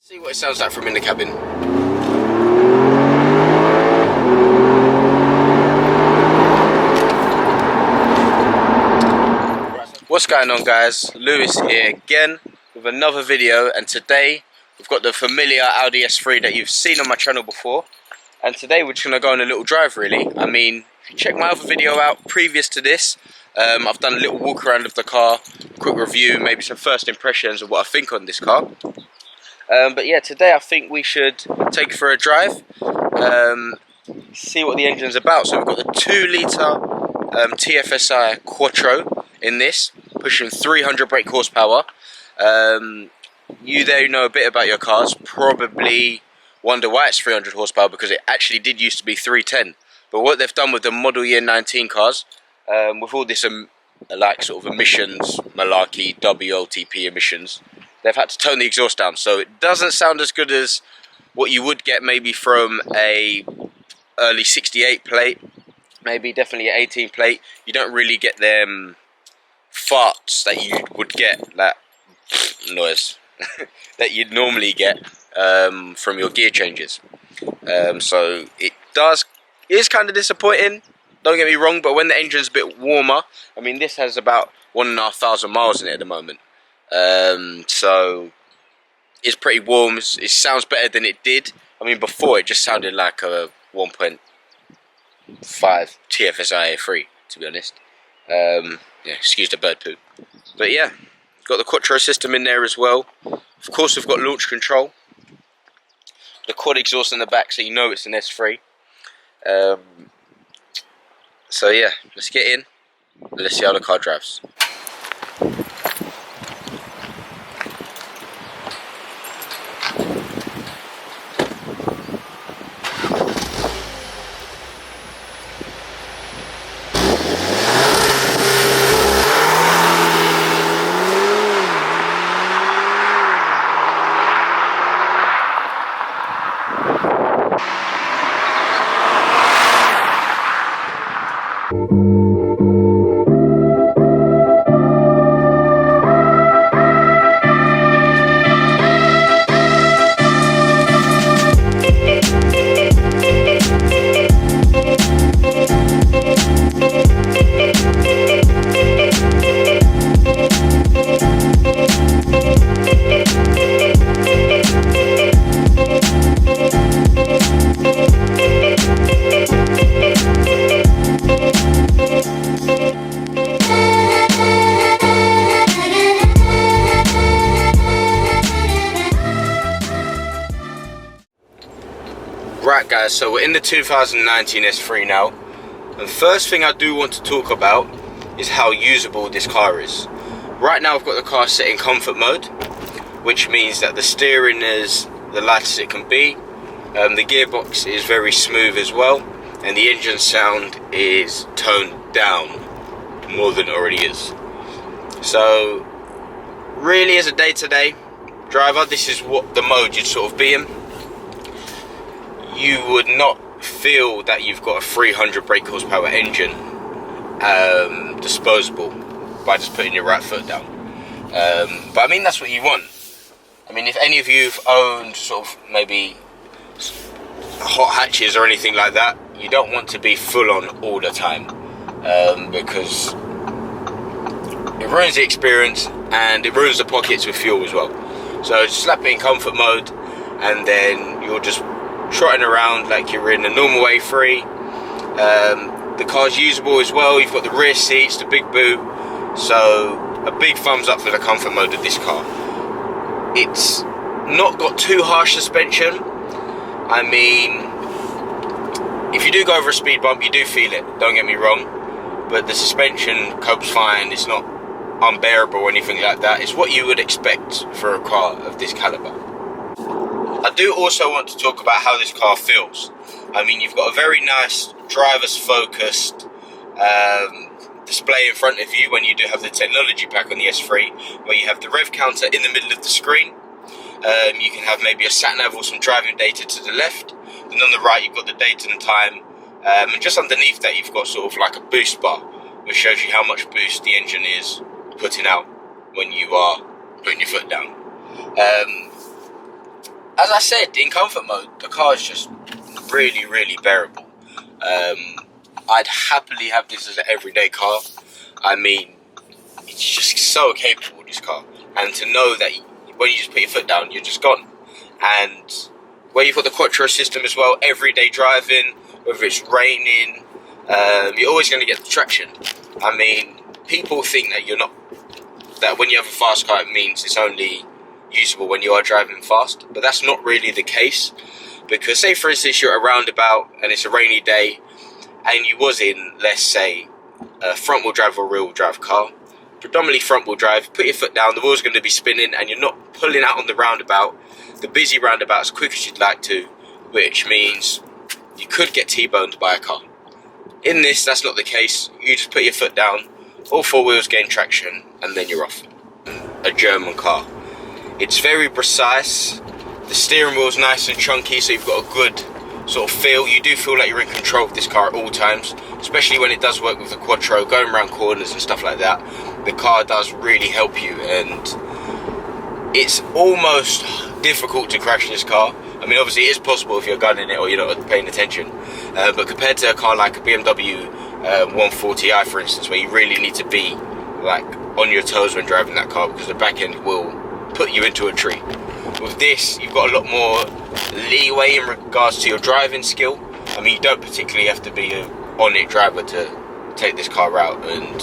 See what it sounds like from in the cabin. What's going on, guys? Lewis here again with another video, and today we've got the familiar Audi S3 that you've seen on my channel before, and today we're just going to go on a little drive really. I mean, if you check my other video out previous to this, I've done a little walk around of the car, quick review, maybe some first impressions of what I think on this car. But yeah, today I think we should take it for a drive, see what the engine's about. So we've got the 2-litre TFSI Quattro in this, pushing 300 brake horsepower. You there know a bit about your cars, probably wonder why it's 300 horsepower, because it actually did used to be 310. But what they've done with the model year 19 cars, with all this like sort of emissions, malarkey, WLTP emissions, they've had to tone the exhaust down, so it doesn't sound as good as what you would get maybe from a early 68 plate, maybe definitely an 18 plate. You don't really get them farts that you would get, that noise that you'd normally get from your gear changes. So it is kind of disappointing, don't get me wrong, but when the engine's a bit warmer, I mean this has about 1,500 miles in it at the moment. So it's pretty warm. It sounds better than it did. I mean, before it just sounded like a 1.5 TFSI A3, to be honest. Yeah, excuse the bird poop. But yeah, got the Quattro system in there as well. Of course, we've got launch control, the quad exhaust in the back, so you know it's an S3. So yeah, let's get in and let's see how the car drives. Right guys, so we're in the 2019 S3 now, and first thing I do want to talk about is how usable this car is. Right now I've got the car set in comfort mode, which means that the steering is the lightest it can be, the gearbox is very smooth as well, and the engine sound is toned down more than it already is. So really, as a day-to-day driver, this is what the mode you'd sort of be in. You would not feel that you've got a 300 brake horsepower engine disposable by just putting your right foot down. But I mean, that's what you want. I mean, if any of you have owned sort of maybe hot hatches or anything like that, you don't want to be full on all the time, because it ruins the experience and it ruins the pockets with fuel as well. So just slap it in comfort mode, and then you're just trotting around like you're in a normal A3. The car's usable as well. You've got the rear seats, the big boot, so a big thumbs up for the comfort mode of this car. It's not got too harsh suspension. I mean, if you do go over a speed bump, you do feel it, don't get me wrong, but the suspension copes fine. It's not unbearable or anything like that. It's what you would expect for a car of this caliber. I do also want to talk about how this car feels. I mean, you've got a very nice driver's focused display in front of you when you do have the technology pack on the S3, where you have the rev counter in the middle of the screen. You can have maybe a sat nav or some driving data to the left, and on the right you've got the date and time, and just underneath that you've got sort of like a boost bar, which shows you how much boost the engine is putting out when you are putting your foot down. as I said, in comfort mode, the car is just really, really bearable. I'd happily have this as an everyday car. I mean, it's just so capable, this car. And to know that when you just put your foot down, you're just gone. And where you've got the Quattro system as well, everyday driving, whether it's raining, you're always going to get the traction. I mean, people think that when you have a fast car, it means it's only usable when you are driving fast, but that's not really the case. Because say for instance you're at a roundabout and it's a rainy day and you was in, let's say, a front wheel drive or rear wheel drive car, predominantly front wheel drive, put your foot down, the wheel's going to be spinning and you're not pulling out on the roundabout, the busy roundabout, as quick as you'd like to, which means you could get T-boned by a car. In this, that's not the case. You just put your foot down, all four wheels gain traction, and then you're off. A German car. It's very precise. The steering wheel's nice and chunky, so you've got a good sort of feel. You do feel like you're in control of this car at all times, especially when it does work with the Quattro, going around corners and stuff like that. The car does really help you, and it's almost difficult to crash this car. I mean, obviously it is possible if you're gunning it or you're not paying attention, but compared to a car like a BMW 140i, for instance, where you really need to be like on your toes when driving that car, because the back end will put you into a tree. With this, you've got a lot more leeway in regards to your driving skill. I mean, you don't particularly have to be an on-it driver to take this car out and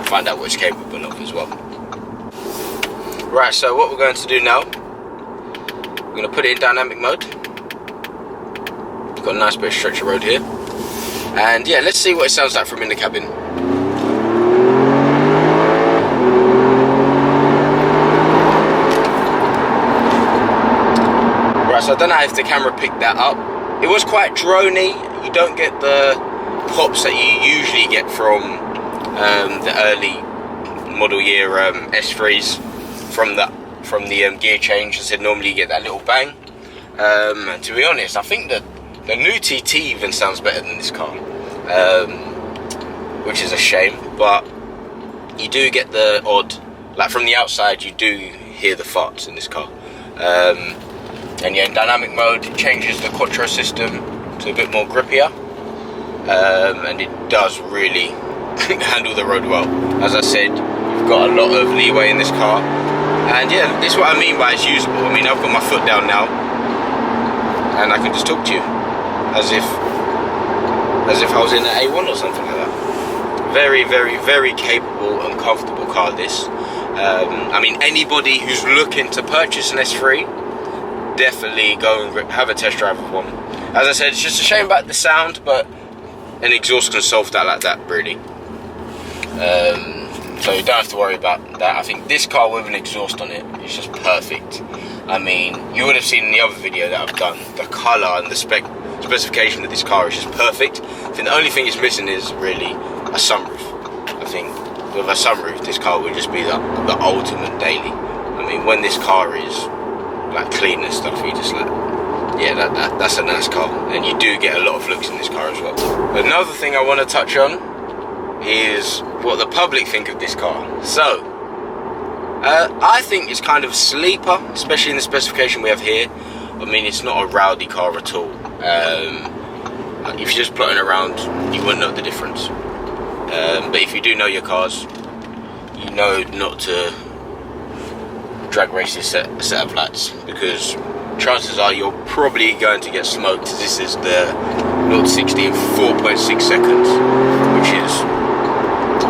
find out what it's capable of as well. Right, so what we're going to do now, we're going to put it in dynamic mode. We've got a nice bit of stretch of road here. And yeah, let's see what it sounds like from in the cabin. Right, so I don't know if the camera picked that up. It was quite drony. You don't get the pops that you usually get from the early model year S3s from the gear change. As I said, normally you get that little bang. And to be honest, I think that the new TT even sounds better than this car, which is a shame. But you do get the odd, like from the outside, you do hear the farts in this car. And yeah, in dynamic mode, it changes the Quattro system to a bit more grippier, and it does really handle the road well. As I said, you've got a lot of leeway in this car, and yeah, this is what I mean by it's usable. I mean, I've got my foot down now, and I can just talk to you as if I was in an A1 or something like that. Very, very, very capable and comfortable car, this. I mean, anybody who's looking to purchase an S3, definitely go and have a test drive of one. As I said, it's just a shame about the sound, but an exhaust can solve that like that, really. So you don't have to worry about that. I think this car with an exhaust on it is just perfect. I mean, you would have seen in the other video that I've done, the colour and the specification of this car is just perfect. I think the only thing it's missing is really a sunroof. I think with a sunroof, this car would just be the ultimate daily. I mean, when this car is like clean and stuff, you just like, yeah, that's a nice car, and you do get a lot of looks in this car as well. Another thing I want to touch on is what the public think of this car. So I think it's kind of a sleeper, especially in the specification we have here. I mean, it's not a rowdy car at all. If you're just plotting around, you wouldn't know the difference. But if you do know your cars, you know not to drag race this set of lights, because chances are you're probably going to get smoked. This is the 0-60 in 4.6 seconds, which is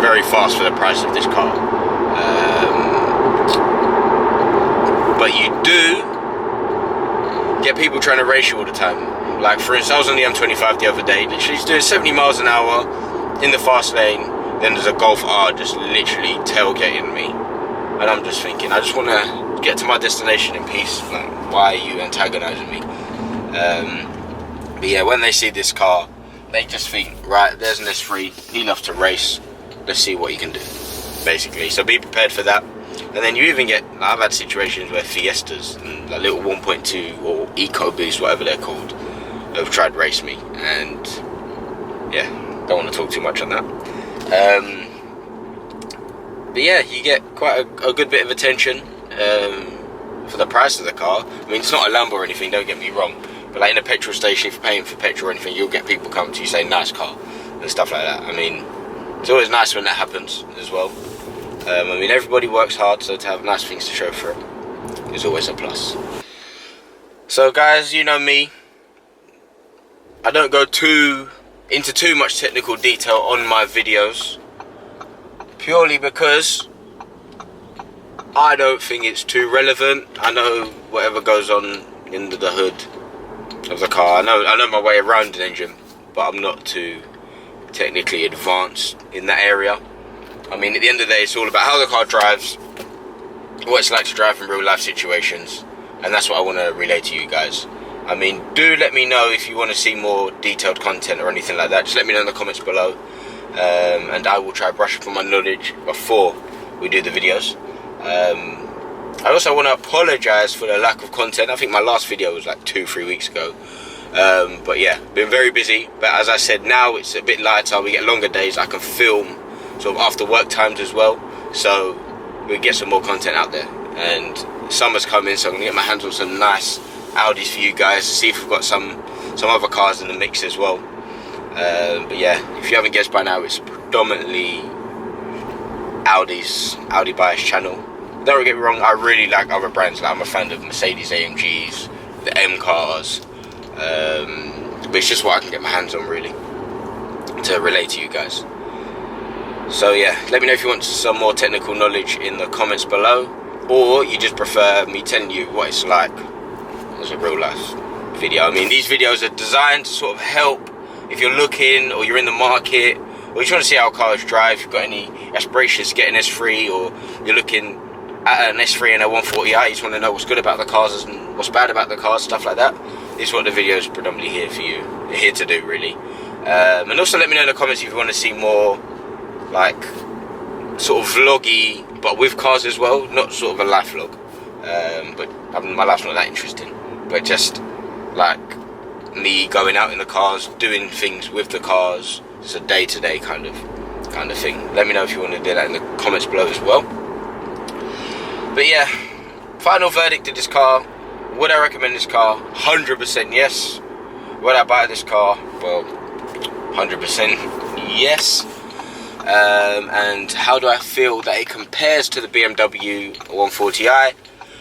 very fast for the price of this car. But you do get people trying to race you all the time. Like, for instance, I was on the M25 the other day, literally doing 70 miles an hour in the fast lane, then there's a Golf R just literally tailgating me. And I'm just thinking, I just want to get to my destination in peace. Like, why are you antagonizing me? But yeah, when they see this car, they just think, right, there's an S3, he loves to race, let's see what he can do, basically. So be prepared for that. And then you even get, I've had situations where Fiestas and like little 1.2 or EcoBoost, whatever they're called, have tried to race me. And yeah, don't want to talk too much on that. But yeah, you get quite a good bit of attention. for the price of the car. I mean, it's not a Lambo or anything, don't get me wrong, but like in a petrol station, if you're paying for petrol or anything, you'll get people come to you saying nice car and stuff like that. I mean, it's always nice when that happens as well. I mean, everybody works hard, so to have nice things to show for it is always a plus. So guys, you know me, I don't go into too much technical detail on my videos, purely because I don't think it's too relevant. I know whatever goes on in the hood of the car. I know my way around an engine, but I'm not too technically advanced in that area. I mean, at the end of the day, it's all about how the car drives, what it's like to drive in real life situations, and that's what I want to relay to you guys. I mean, do let me know if you want to see more detailed content or anything like that. Just let me know in the comments below, and I will try to brush up on my knowledge before we do the videos. I also want to apologise for the lack of content. I think my last video was like 2-3 weeks ago. But yeah, been very busy. But as I said, now it's a bit lighter. We get longer days. I can film sort of after work times as well. So we'll get some more content out there. And summer's coming, so I'm going to get my hands on some nice Audis for you guys. See if we've got some other cars in the mix as well. But yeah, if you haven't guessed by now, it's predominantly Audi bias channel. Don't get me wrong, I really like other brands. Like, I'm a fan of Mercedes AMGs, the M cars, but it's just what I can get my hands on really to relate to you guys. So yeah, let me know if you want some more technical knowledge in the comments below, or you just prefer me telling you what it's like as a real life video. I mean, these videos are designed to sort of help if you're looking or you're in the market, or you trying to see how cars drive. If you've got any aspirations to get an S3, or you're looking at an S3 and a 140i, you just want to know what's good about the cars and what's bad about the cars, stuff like that. This is what the video is predominantly here to do really. And also let me know in the comments if you want to see more like sort of vloggy, but with cars as well, not sort of a life vlog. But I mean, my life's not that interesting, but just like me going out in the cars, doing things with the cars. It's a day-to-day kind of thing. Let me know if you want to do that in the comments below as well. But yeah, final verdict of this car. Would I recommend this car? 100% yes. Would I buy this car? Well, 100% yes. And how do I feel that it compares to the BMW 140i?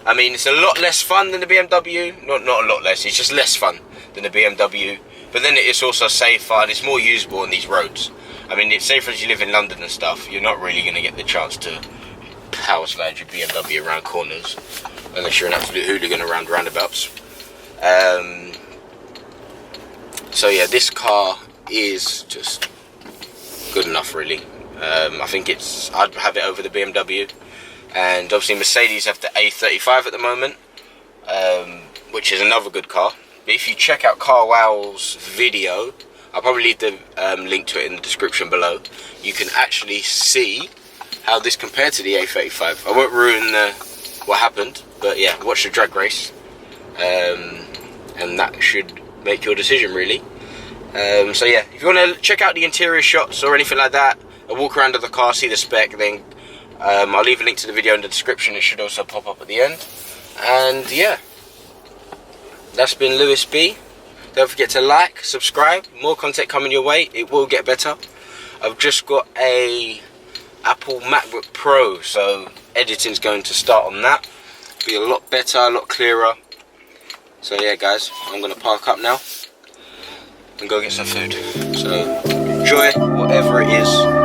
I mean, it's a lot less fun than the BMW. Not a lot less, it's just less fun than the BMW. But then it's also safer and it's more usable on these roads. I mean, it's safer as you live in London and stuff. You're not really going to get the chance to power slide your BMW around corners unless you're an absolute hooligan around roundabouts. So yeah, this car is just good enough really. I think I'd have it over the BMW. And obviously Mercedes have the A35 at the moment, which is another good car. But if you check out CarWow's video, I'll probably leave the link to it in the description below. You can actually see how this compared to the A35. I won't ruin what happened, but yeah, watch the drag race, and that should make your decision really. So yeah, if you want to check out the interior shots or anything like that, a walk around of the car, see the spec, then I'll leave a link to the video in the description. It should also pop up at the end. And yeah, that's been Lewis B. Don't forget to like, subscribe, more content coming your way. It will get better. I've just got a Apple MacBook Pro, so editing's going to start on that. Be a lot better, a lot clearer. So yeah guys, I'm going to park up now and go get some food. So enjoy whatever it is.